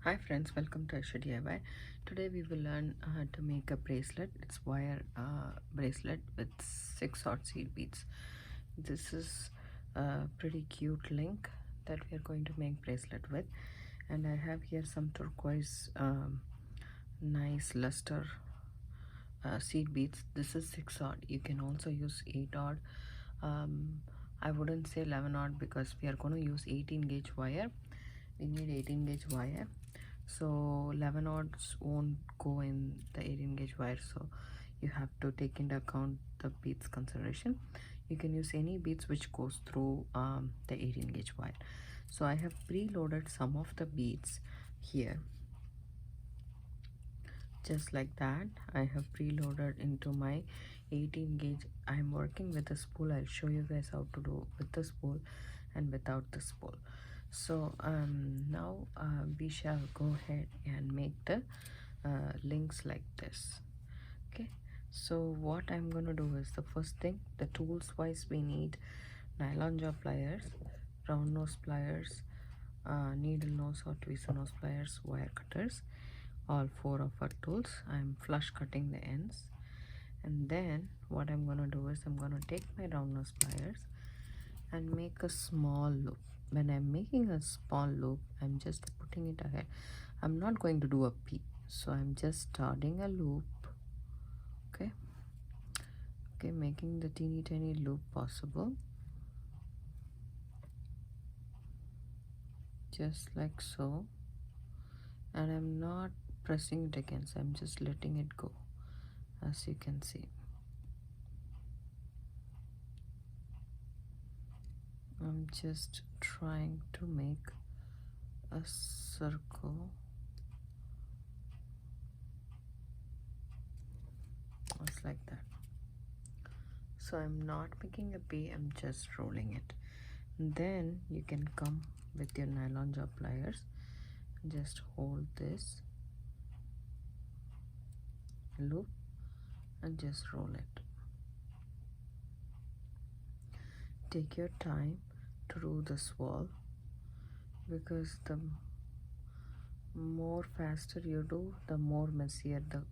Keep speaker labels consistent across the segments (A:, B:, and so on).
A: Hi friends, welcome to Aishudiy. Today we will learn to make a bracelet. It's wire bracelet with 6 odd seed beads. This is a pretty cute link that we are going to make bracelet with, and I have here some turquoise nice luster seed beads. This is 6 odd. You can also use 8 odd. I wouldn't say 11 odd because we are going to use 18 gauge wire. We need 18 gauge wire, so 11 odds won't go in the 18 gauge wire, so you have to take into account the beads consideration. You can use any beads which goes through the 18 gauge wire. So I have preloaded some of the beads here, just like that. I have preloaded into my 18 gauge. I'm working with a spool. I'll show you guys how to do with the spool and without the spool. So now we shall go ahead and make the links like this. Okay, so what I'm going to do is, the first thing, the tools wise, we need nylon jaw pliers, round nose pliers, needle nose or tweezer nose pliers, wire cutters, all 4 of our tools. I'm flush cutting the ends, and then what I'm going to do is I'm going to take my round nose pliers and make a small loop. When I'm making a small loop, I'm just putting it ahead. I'm not going to do a P, so I'm just starting a loop. Okay, making the teeny tiny loop possible, just like so, and I'm not pressing it against, I'm just letting it go, as you can see. I'm just trying to make a circle, just like that. So I'm not making a P, I'm just rolling it. And then you can come with your nylon jaw pliers, just hold this loop and just roll it. Take your time to do this wall, because the more faster you do, the more messier the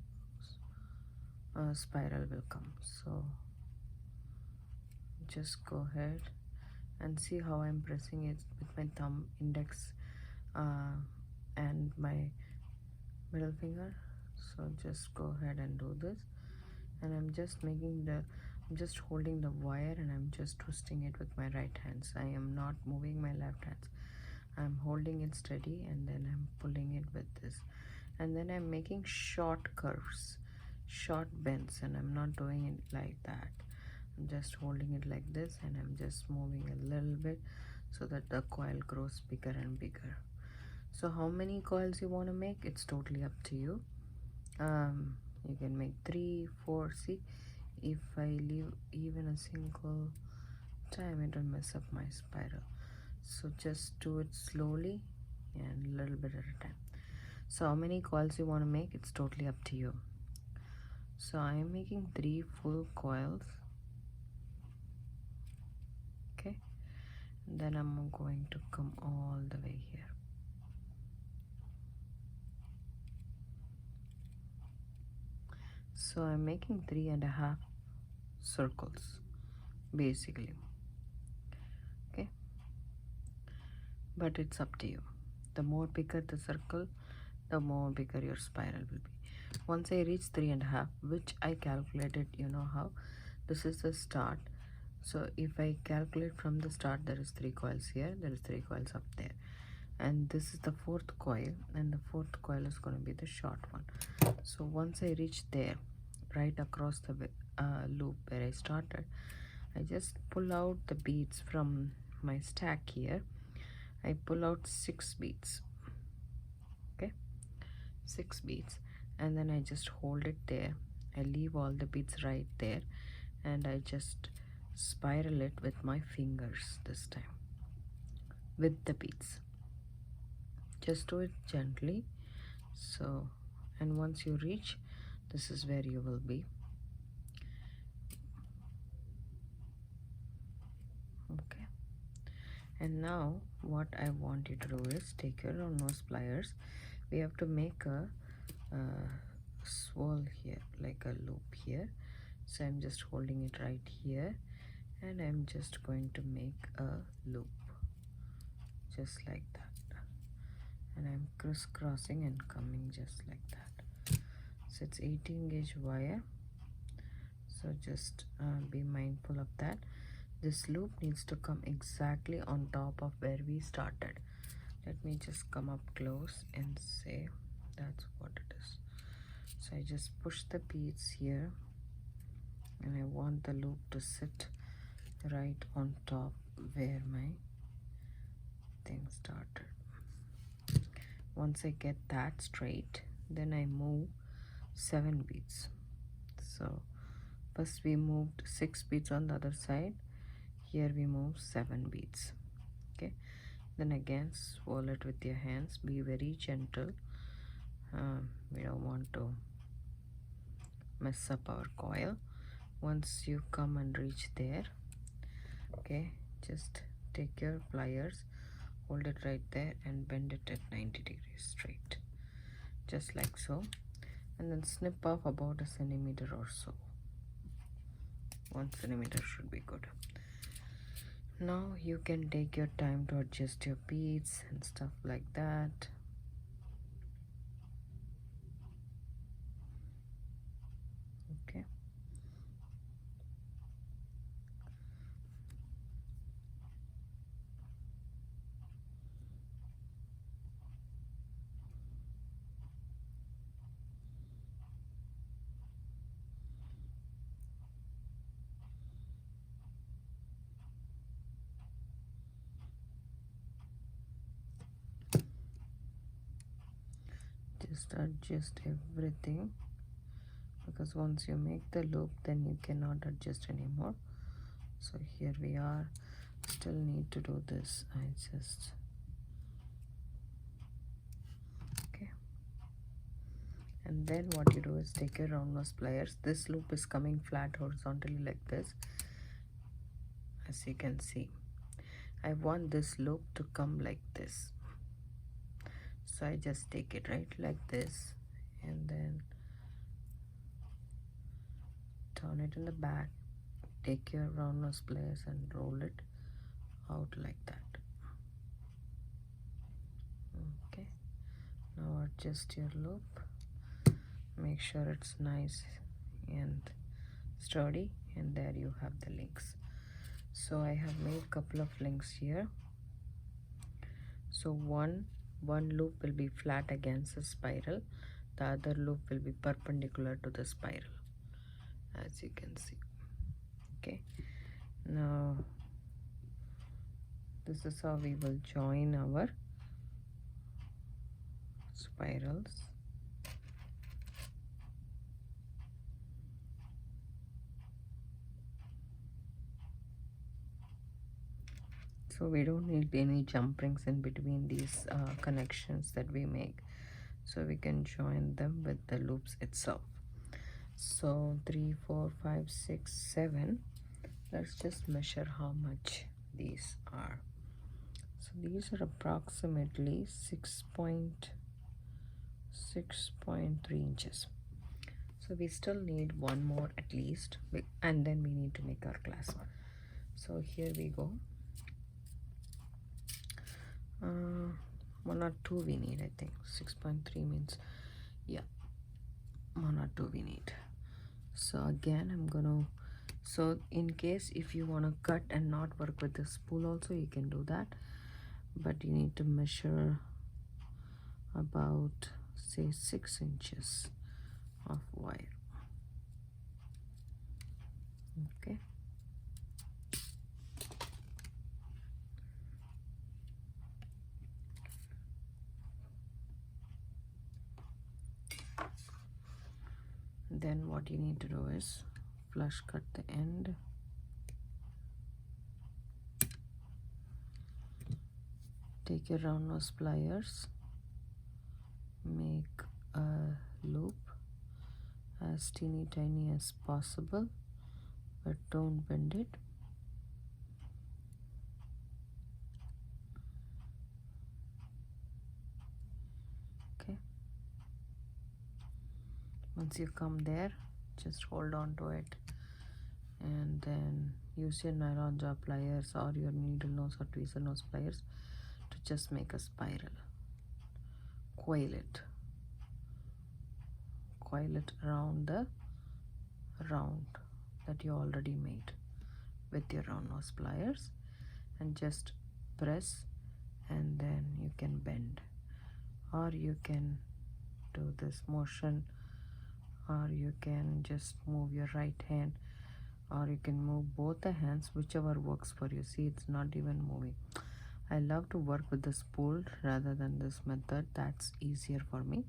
A: spiral will come. So just go ahead and see how I'm pressing it with my thumb, index and my middle finger. So just go ahead and do this, and I'm just holding the wire and I'm just twisting it with my right hands. I am not moving my left hands. I'm holding it steady and then I'm pulling it with this, and then I'm making short curves, short bends, and I'm not doing it like that. I'm just holding it like this and I'm just moving a little bit so that the coil grows bigger and bigger. So how many coils you want to make, it's totally up to you. You can make 3, 4. See, if I leave even a single time, it will mess up my spiral. So just do it slowly and a little bit at a time. So how many coils you want to make, it's totally up to you. So I am making 3 full coils. Okay, and then I'm going to come all the way here. So I'm making 3.5 circles basically. Okay, but it's up to you. The more bigger the circle, the more bigger your spiral will be. Once I reach 3.5, which I calculated, you know how, this is the start. So if I calculate from the start, there is 3 coils here, there is 3 coils up there, and this is the 4th coil, and the 4th coil is going to be the short one. So once I reach there, right across the loop where I started, I just pull out the beads from my stack here. I pull out 6 beads. Okay, 6 beads, and then I just hold it there. I leave all the beads right there, and I just spiral it with my fingers this time with the beads. Just do it gently. So, and once you reach, this is where you will be. Okay, and now what I want you to do is take your round nose pliers, we have to make a swirl here, like a loop here. So I'm just holding it right here, and I'm just going to make a loop just like that, and I'm crisscrossing and coming just like that. So it's 18 gauge wire, so just be mindful of that. This loop needs to come exactly on top of where we started. Let me just come up close and say that's what it is. So I just push the beads here, and I want the loop to sit right on top where my thing started. Once I get that straight, then I move 7 beads. So first we moved 6 beads on the other side, here we move 7 beads. Okay, then again swirl it with your hands, be very gentle. We don't want to mess up our coil. Once you come and reach there, okay, just take your pliers, hold it right there and bend it at 90 degrees straight, just like so, and then snip off about 1 centimeter or so. 1 centimeter should be good. Now you can take your time to adjust your beads and stuff like that. Okay, just adjust everything, because once you make the loop then you cannot adjust anymore. So here we are, still need to do this. I just okay, and then what you do is take your round nose pliers. This loop is coming flat horizontally like this, as you can see. I want this loop to come like this, so I just take it right like this and then turn it in the back, take your round nose pliers and roll it out like that. Okay, now adjust your loop, make sure it's nice and sturdy, and there you have the links. So I have made a couple of links here. So one loop will be flat against the spiral, the other loop will be perpendicular to the spiral, as you can see. Okay, now this is how we will join our spirals. So we don't need any jump rings in between these connections that we make, so we can join them with the loops itself. So 3, 4, 5, 6, 7. Let's just measure how much these are. So these are approximately 6.3 inches. So we still need one more at least, and then we need to make our clasp. So here we go. 1 or 2 we need, I think. 6.3 means, yeah, 1 or 2 we need. So again I'm gonna, so in case if you want to cut and not work with the spool also, you can do that, but you need to measure about, say, 6 inches of wire. Okay, then what you need to do is flush cut the end, take your round nose pliers, make a loop as teeny tiny as possible, but don't bend it. Okay, Once you come there, just hold on to it and then use your nylon jaw pliers or your needle nose or tweezer nose pliers to just make a spiral. Coil it around the round that you already made with your round nose pliers, and just press, and then you can bend, or you can do this motion, or you can just move your right hand, or you can move both the hands, whichever works for you. See, it's not even moving. I love to work with the spool rather than this method. That's easier for me,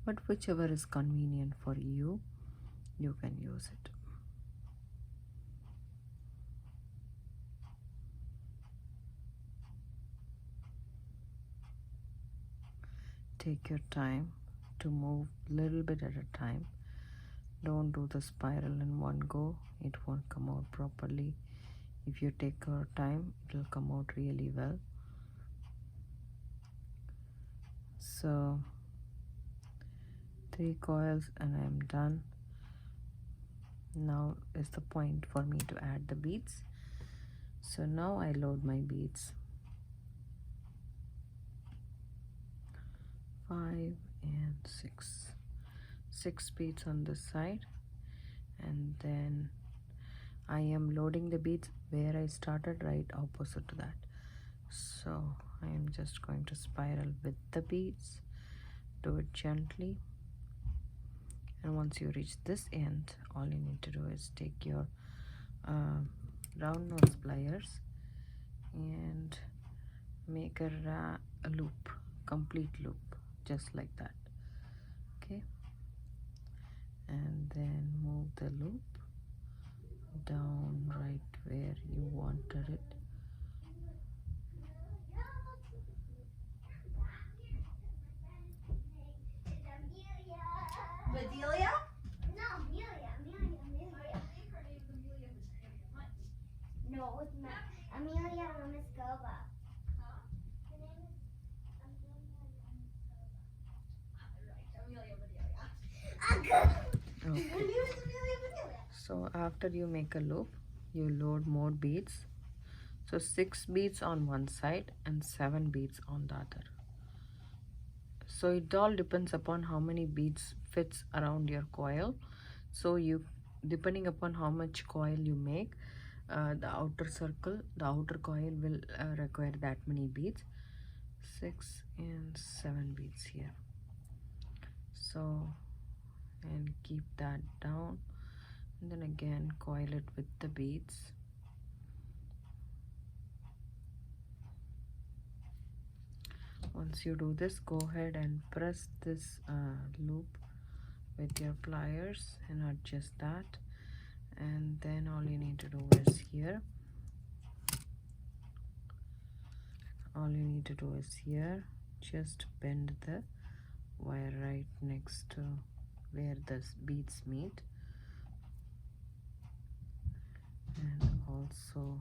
A: but whichever is convenient for you, you can use it. Take your time to move little bit at a time. Don't do the spiral in one go. It won't come out properly. If you take your time, it will come out really well. So 3 coils and I am done. Now is the point for me to add the beads. So now I load my beads. 5 and 6. 6 beads on this side, and then I am loading the beads where I started, right opposite to that. So I am just going to spiral with the beads. Do it gently, and once you reach this end, all you need to do is take your round nose pliers and make a loop, complete loop, just like that. Okay, and then move the loop down right where you wanted it.
B: Bedelia?
C: No, Amelia. No, it's not. Amelia Moskova.
B: Huh?
C: Her name is
B: Amelia Bedelia.
A: Okay.
B: Her name is Amelia Bedelia.
A: So after you make a loop, you load more beads. So 6 beads on one side and 7 beads on the other. So it all depends upon how many beads fits around your coil. So you, depending upon how much coil you make, the outer circle, the outer coil will require that many beads. 6 and 7 beads here. So, and keep that down, and then again coil it with the beads. Once you do this, go ahead and press this loop with your pliers and adjust that, and then all you need to do is here, just bend the wire right next to where the beads meet, and also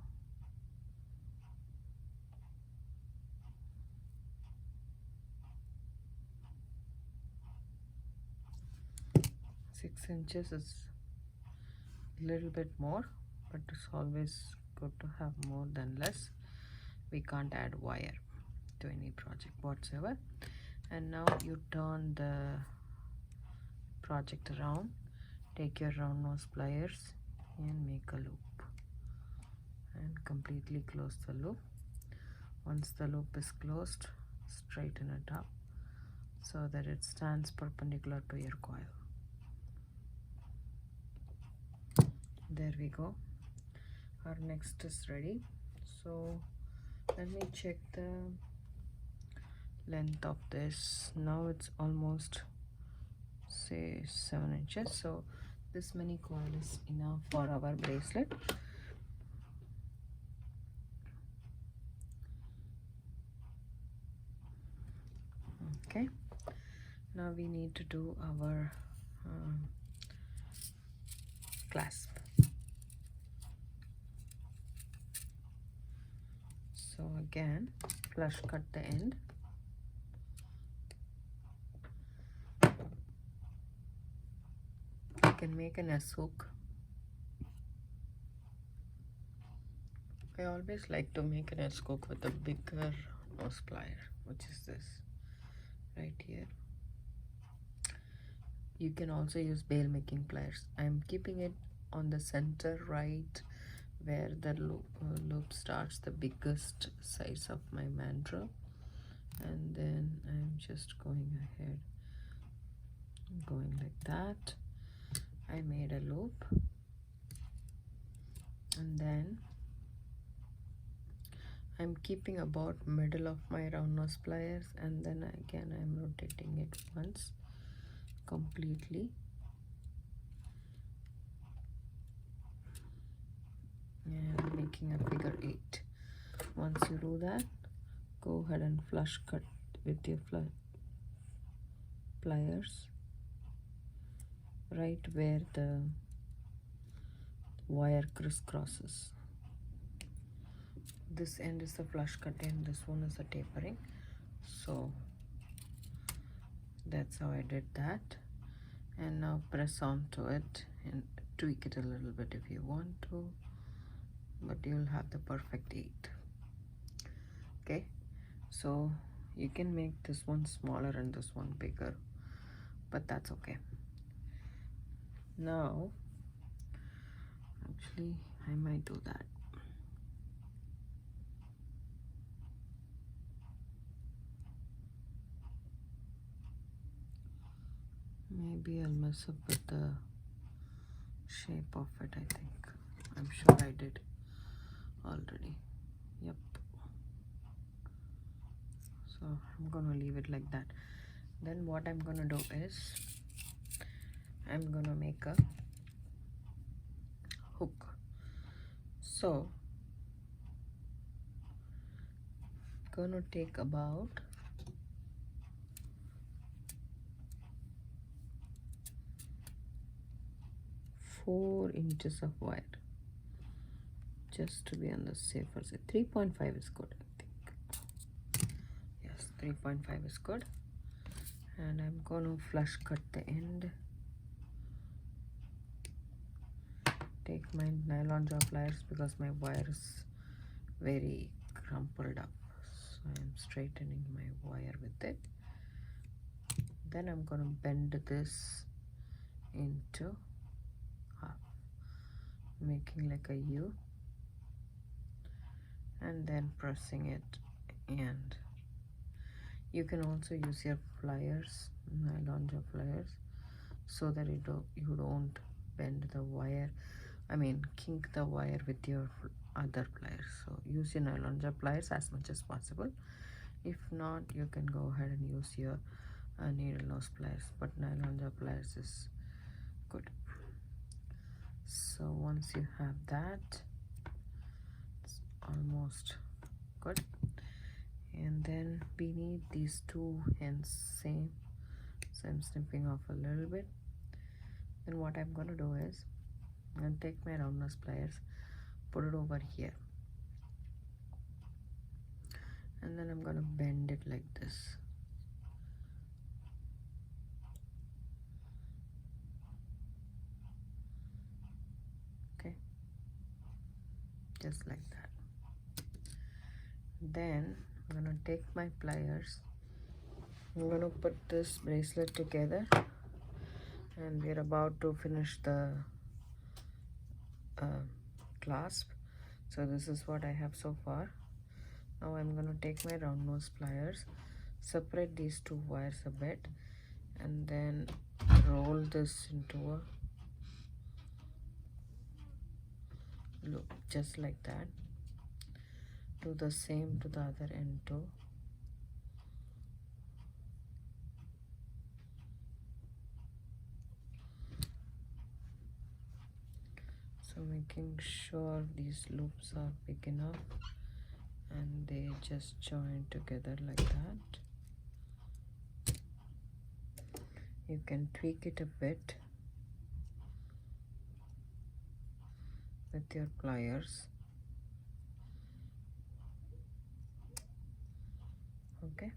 A: 6 inches is a little bit more, but it's always good to have more than less. We can't add wire to any project whatsoever. And now you turn the project around, take your round nose pliers and make a loop and completely close the loop. Once the loop is closed, straighten it up so that it stands perpendicular to your coil. There we go. Our next is ready. So let me check the length of this. Now it's almost, say, 7 inches. So this many coil is enough for our bracelet. Okay, now we need to do our clasp. So again, flush cut the end. can make an S hook. I always like to make an S hook with a bigger nose plier, which is this right here. You can also use bail making pliers. I'm keeping it on the center right where the loop starts, the biggest size of my mandrel, and then I'm just going ahead, going like that. I made a loop, and then I'm keeping about middle of my round nose pliers, and then again I'm rotating it once completely, and making a figure 8. Once you do that, go ahead and flush cut with your pliers right where the wire crisscrosses. This end is the flush cut end, this one is a tapering, so that's how I did that. And now press onto it and tweak it a little bit if you want to, but you'll have the perfect 8. Okay, so you can make this one smaller and this one bigger, but that's okay. Now actually I might do that. Maybe I'll mess up with the shape of it. I think I'm sure I did already. Yep. So I'm gonna leave it like that. Then what I'm gonna do is I'm gonna make a hook. So gonna take about 4 inches of wire, just to be on the safer side. 3.5 is good, I think. Yes, 3.5 is good. And I'm gonna flush cut the end. Take my nylon jaw pliers because my wire is very crumpled up, so I'm straightening my wire with it. Then I'm gonna bend this into half, making like a U, and then pressing it. And you can also use your pliers, nylon jaw pliers, so that you don't bend the wire, kink the wire with your other pliers. So use your nylon jaw pliers as much as possible. If not, you can go ahead and use your needle nose pliers, but nylon jaw pliers is good. So once you have that, it's almost good. And then we need these two ends same, so I'm snipping off a little bit. Then what I'm gonna do is I'm gonna take my round nose pliers, put it over here, and then I'm gonna bend it like this. Okay, just like that. Then I'm gonna take my pliers, I'm gonna put this bracelet together, and we're about to finish the clasp. So this is what I have so far. Now I'm gonna take my round nose pliers, separate these two wires a bit, and then roll this into a loop, just like that. Do the same to the other end too. So making sure these loops are big enough and they just join together like that. You can tweak it a bit with your pliers. Okay,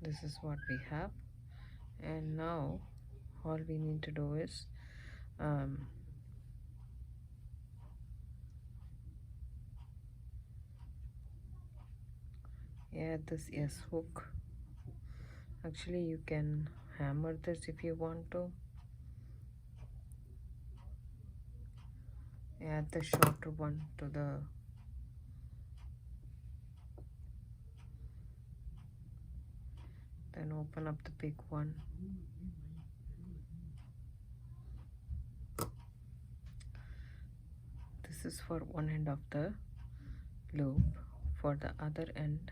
A: this is what we have, and now all we need to do is add this S hook. Actually you can hammer this if you want to. Add the shorter one to the then open up the big one. This is for one end of the loop. For the other end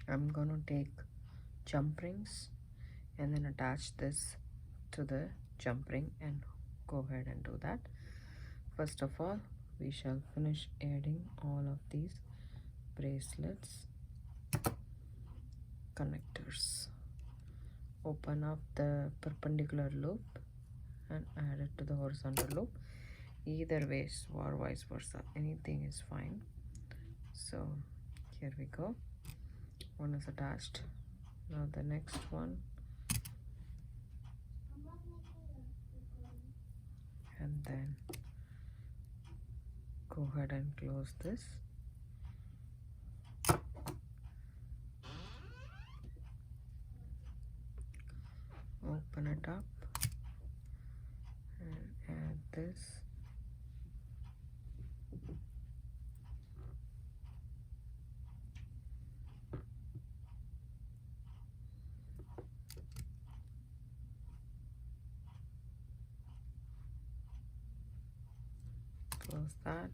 A: I'm gonna take jump rings and then attach this to the jump ring and go ahead and do that. First of all, we shall finish adding all of these bracelets connectors. Open up the perpendicular loop and add it to the horizontal loop. Either ways or vice versa, anything is fine. So here we go, one is attached. Now the next one, and then go ahead and close this. Open it up and add this. Close that.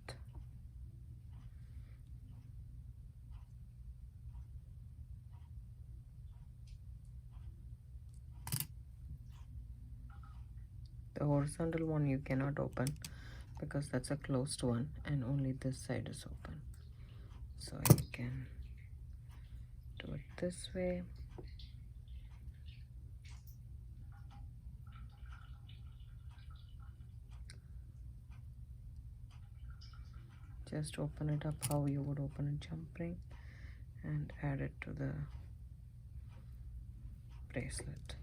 A: The horizontal one you cannot open because that's a closed one and only this side is open. So you can do it this way. Just open it up how you would open a jump ring and add it to the bracelet.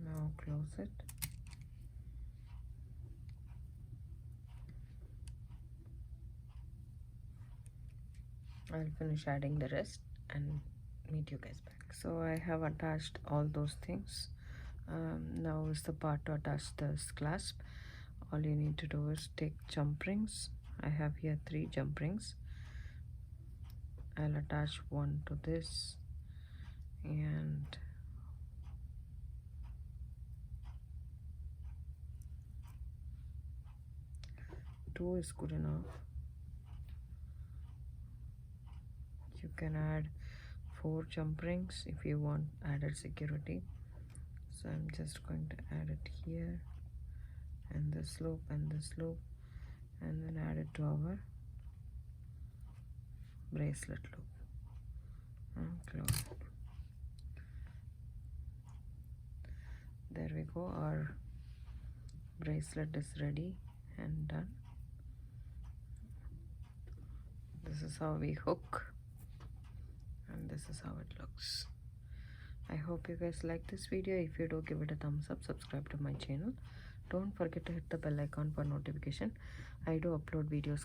A: Now close it. I'll finish adding the rest and meet you guys back. So I have attached all those things. Now is the part to attach this clasp. All you need to do is take jump rings. I have here 3 jump rings. I'll attach one to this and two is good enough. You can add 4 jump rings if you want added security. So I'm just going to add it here and this loop and this loop and then add it to our bracelet loop and close it. There we go, our bracelet is ready and done. This is how we hook and this is how it looks. I hope you guys like this video. If you do, give it a thumbs up, subscribe to my channel. Don't forget to hit the bell icon for notification. I do upload videos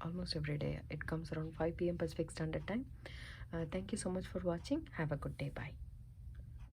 A: almost every day. It comes around 5 p.m. Pacific Standard Time. Thank you so much for watching. Have a good day. Bye.